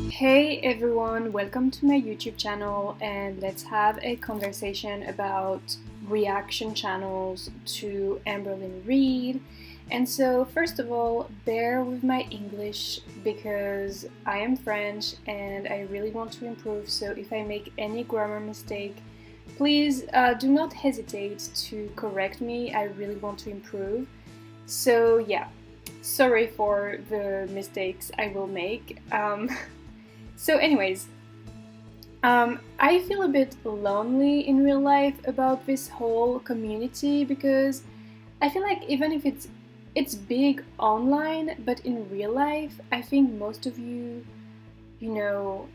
Hey everyone, welcome to my YouTube channel and let's have a conversation about reaction channels to Amberlynn Reid. And so first of all, bear with my English because I am French and I really want to improve, so if I make any grammar mistake, please do not hesitate to correct me. I really want to improve. So yeah, sorry for the mistakes I will make. So anyways, I feel a bit lonely in real life about this whole community because I feel like even if it's big online, but in real life, I think most of you, you know,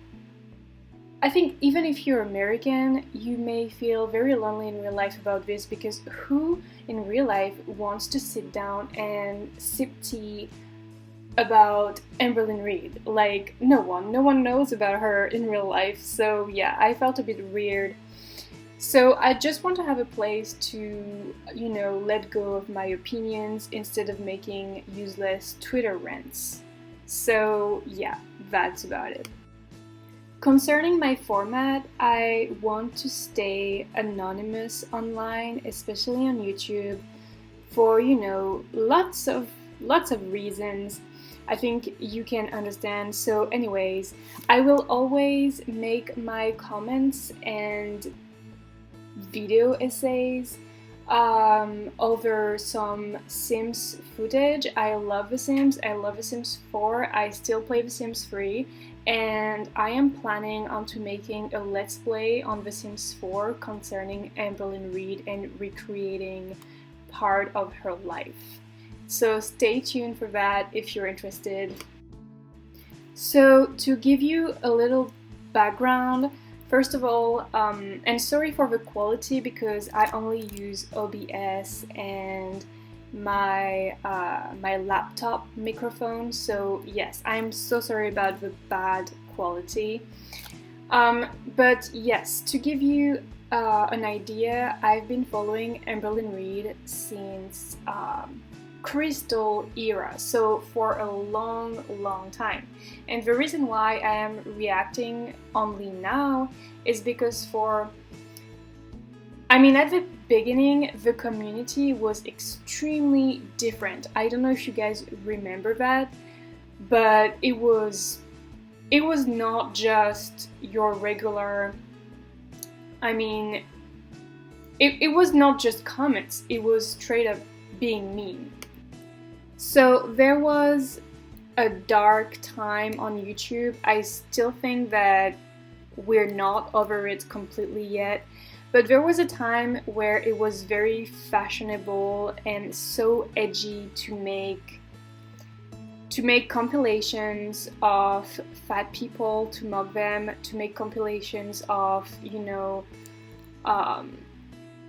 I think even if you're American, you may feel very lonely in real life about this because who in real life wants to sit down and sip tea about Amberlynn Reid? Like, no one knows about her in real life, so yeah, I felt a bit weird. So I just want to have a place to, let go of my opinions instead of making useless Twitter rants. So yeah, that's about it. Concerning my format, I want to stay anonymous online, especially on YouTube, for lots of reasons. I think you can understand. So anyways, I will always make my comments and video essays over some Sims footage. I love The Sims. I love The Sims 4. I still play The Sims 3, and I am planning on to making a let's play on The Sims 4 concerning Amberlynn Reid and recreating part of her life. So stay tuned for that if you're interested. So to give you a little background, first of all, and sorry for the quality because I only use OBS and my laptop microphone. So yes, I'm so sorry about the bad quality. But yes, to give you an idea, I've been following Amberlynn Reid since Crystal era, so for a long time. And the reason why I am reacting only now is because at the beginning the community was extremely different. I don't know if you guys remember that, but it was not just your regular, it was not just comments, it was straight up being mean. So there was a dark time on YouTube. I still think that we're not over it completely yet, but there was a time where it was very fashionable and so edgy to make compilations of fat people, to mock them, to make compilations of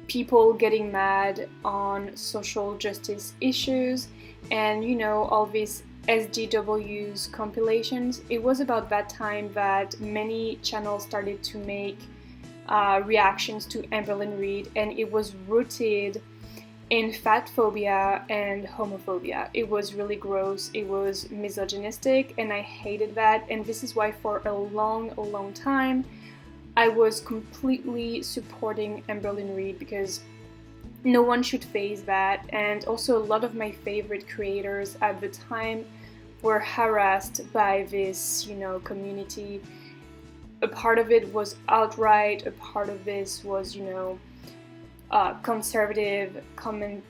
people getting mad on social justice issues, and all these SJWs compilations. It was about that time that many channels started to make reactions to Amberlynn Reid, and it was rooted in fat phobia and homophobia. It was really gross, it was misogynistic, and I hated that, and this is why for a long time I was completely supporting Amberlynn Reid because no one should face that. And also a lot of my favorite creators at the time were harassed by this, community. A part of it was outright, a part of this was, conservative comment,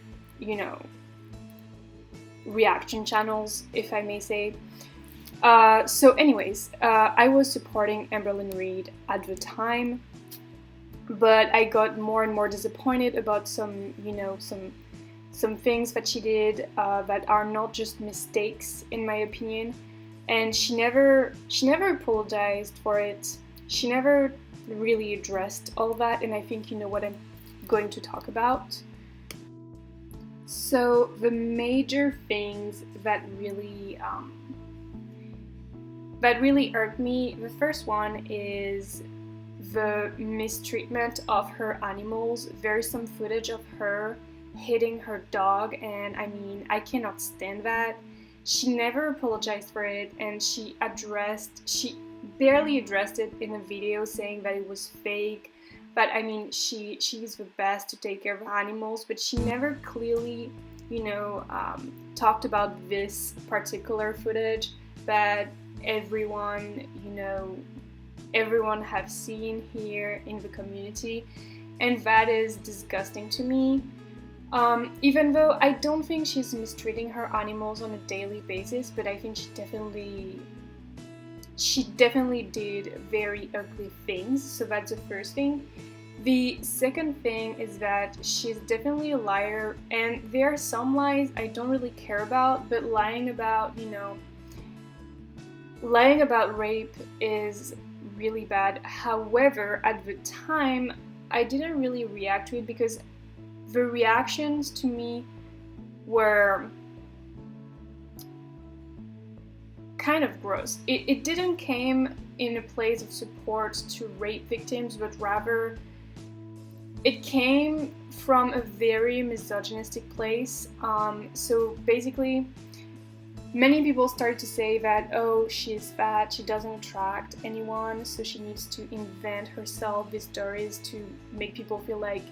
reaction channels, if I may say. So anyways, I was supporting Amberlynn Reid at the time, but I got more and more disappointed about some things that she did that are not just mistakes in my opinion, and she never apologized for it. She never really addressed all that, and I think you know what I'm going to talk about. So the major things that really irked me, the first one is the mistreatment of her animals. There's some footage of her hitting her dog, and I cannot stand that. She never apologized for it, and she barely addressed it in a video saying that it was fake. But I mean, she's the best to take care of animals, but she never clearly, talked about this particular footage that everyone have seen here in the community, and that is disgusting to me. Even though I don't think she's mistreating her animals on a daily basis, but I think she definitely did very ugly things, so that's the first thing. The second thing is that she's definitely a liar, and there are some lies I don't really care about, but lying about rape is really bad. However, at the time, I didn't really react to it because the reactions to me were kind of gross. It didn't came in a place of support to rape victims, but rather it came from a very misogynistic place. So basically, many people started to say that, oh, she's fat, she doesn't attract anyone, so she needs to invent herself these stories to make people feel like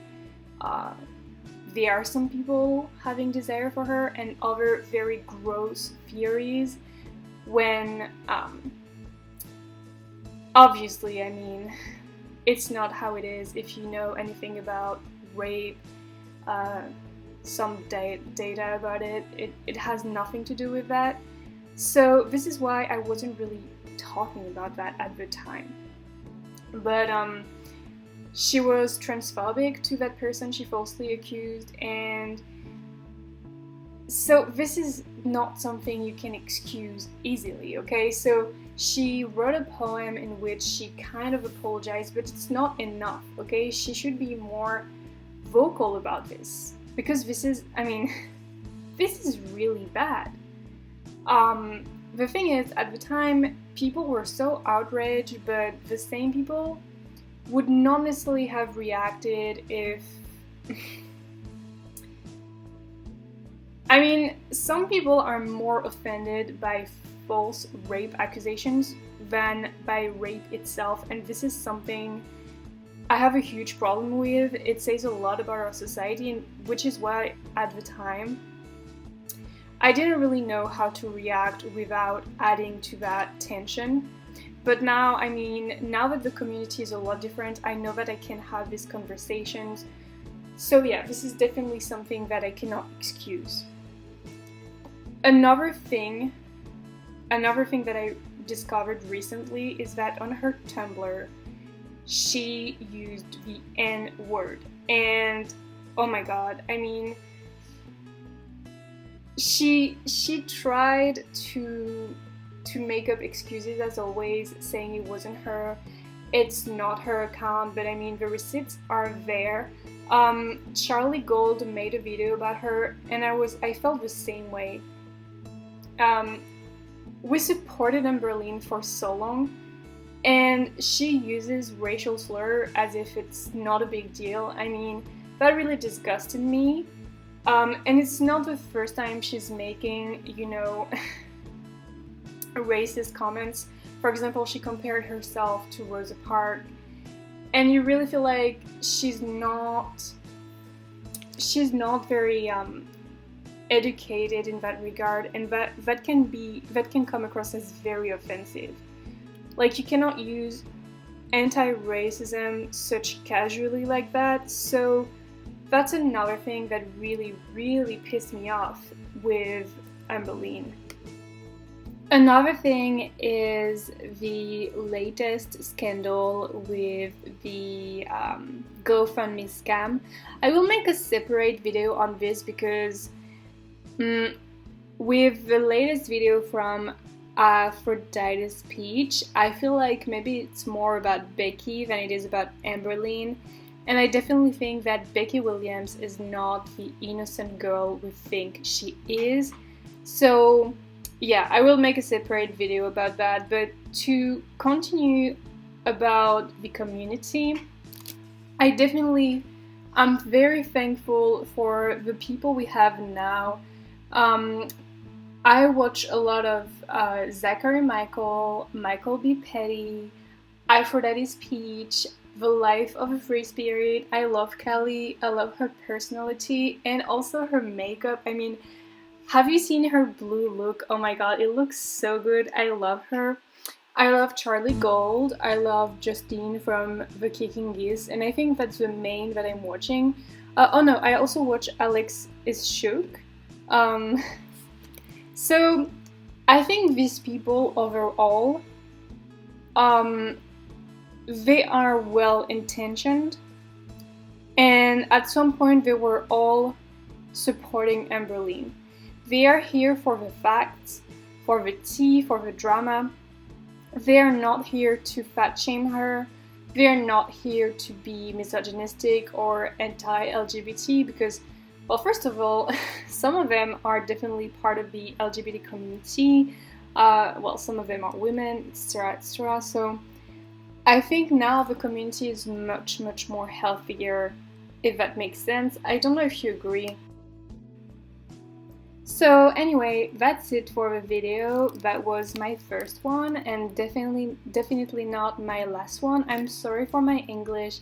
there are some people having desire for her, and other very gross theories when obviously, I mean, it's not how it is. If you know anything about rape, some data about it has nothing to do with that. So this is why I wasn't really talking about that at the time. But she was transphobic to that person she falsely accused, and so this is not something you can excuse easily, okay? So she wrote a poem in which she kind of apologized, but it's not enough, okay? She should be more vocal about this, because this is really bad. The thing is, at the time, people were so outraged, but the same people would not necessarily have reacted if... I mean, some people are more offended by false rape accusations than by rape itself, and this is something I have a huge problem with. It says a lot about our society, and which is why at the time I didn't really know how to react without adding to that tension. But now, I mean, now that the community is a lot different, I know that I can have these conversations. So yeah, this is definitely something that I cannot excuse. Another thing that I discovered recently is that on her Tumblr, she used the N-word, and oh my god, I mean, she tried to make up excuses as always, saying it wasn't her, it's not her account, but I mean, the receipts are there. Charlie Gold made a video about her, and I felt the same way. We supported Amberlynn for so long, and she uses racial slur as if it's not a big deal. I mean, that really disgusted me. And it's not the first time she's making, racist comments. For example, she compared herself to Rosa Parks, and you really feel like she's not very educated in that regard, and that can come across as very offensive. Like, you cannot use anti-racism such casually like that. So that's another thing that really, really pissed me off with Amberlynn. Another thing is the latest scandal with the GoFundMe scam. I will make a separate video on this because with the latest video from Aphrodite's Peach, I feel like maybe it's more about Becky than it is about Amberlynn. And I definitely think that Becky Williams is not the innocent girl we think she is. So yeah, I will make a separate video about that. But to continue about the community, I'm very thankful for the people we have now. I watch a lot of Zachary Michael, Michael B. Petty, Aphrodite's Peach, The Life of a Free Spirit. I love Kelly. I love her personality and also her makeup. I mean, have you seen her blue look? Oh my god, it looks so good. I love her. I love Charlie Gold. I love Justine from The Kicking Geese, and I think that's the main that I'm watching. Oh no, I also watch Alex is Shook. Um, so I think these people overall, um, they are well intentioned, and at some point they were all supporting Amberlynn. They are here for the facts, for the tea, for the drama. They are not here to fat shame her. They are not here to be misogynistic or anti-LGBT because, well, first of all, some of them are definitely part of the LGBT community. Well, some of them are women, etc., etc. So I think now the community is much, much more healthier, if that makes sense. I don't know if you agree. So anyway, that's it for the video. That was my first one and definitely not my last one. I'm sorry for my English.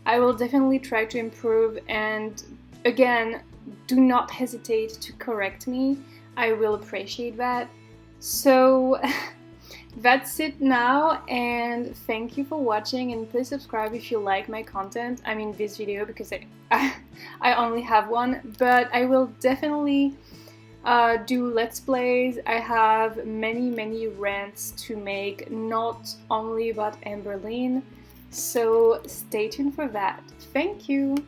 I will definitely try to improve, and again, do not hesitate to correct me. I will appreciate that. So that's it now, and thank you for watching, and please subscribe if you like my content. I mean this video, because I only have one, but I will definitely do let's plays. I have many rants to make, not only about Amberlynn, so stay tuned for that. Thank you!